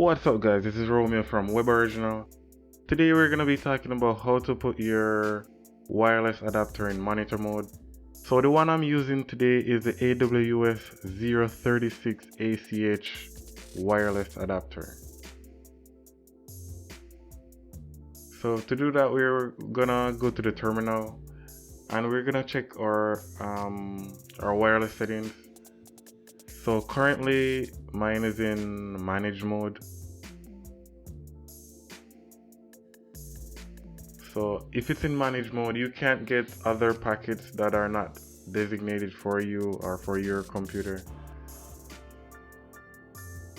What's up guys, this is Romeo from Web Original. Today we're going to be talking about how to put your wireless adapter in monitor mode. So the one I'm using today is the AWUS036ACH wireless adapter. So to do that, we're gonna go to the terminal and we're gonna check our wireless settings. So currently mine is in manage mode. So if it's in manage mode, you can't get other packets that are not designated for you or for your computer.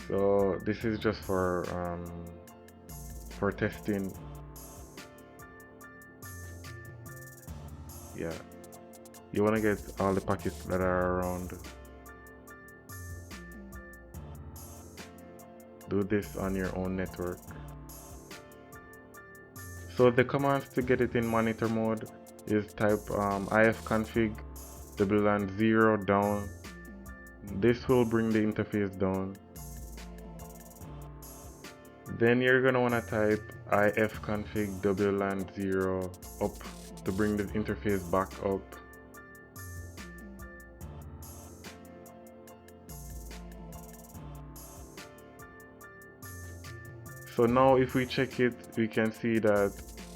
So this is just for testing. Yeah, you want to get all the packets that are around. Do this on your own network. So the commands to get it in monitor mode is type ifconfig /0 down. This will bring the interface down. Then you're gonna wanna type ifconfig /0 up to bring the interface back up. So now if we check it, we can see that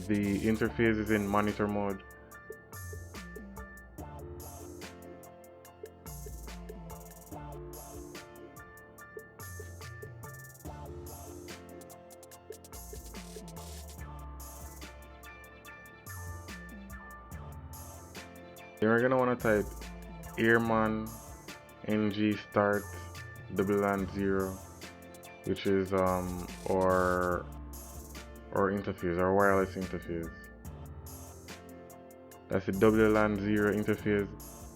the interface is in monitor mode. Then we're gonna want to type airman ng start /0, which is our interface, our wireless interface. That's the /0 interface.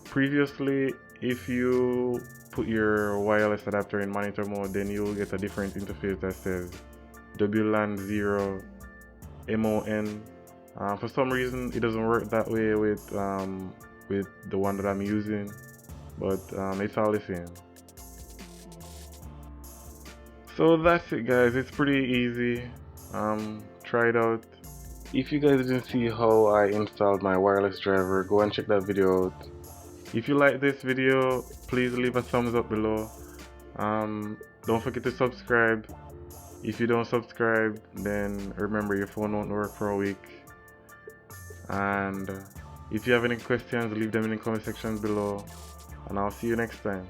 Previously, if you put your wireless adapter in monitor mode, then you will get a different interface that says /0 MON. For some reason, it doesn't work that way with the one that I'm using, but it's all the same. So that's it guys, it's pretty easy. Try it out. If you guys didn't see how I installed my wireless driver, go and check that video out. If you like this video, please leave a thumbs up below. Don't forget to subscribe. If you don't subscribe, then remember your phone won't work for a week. And if you have any questions, leave them in the comment section below, and I'll see you next time.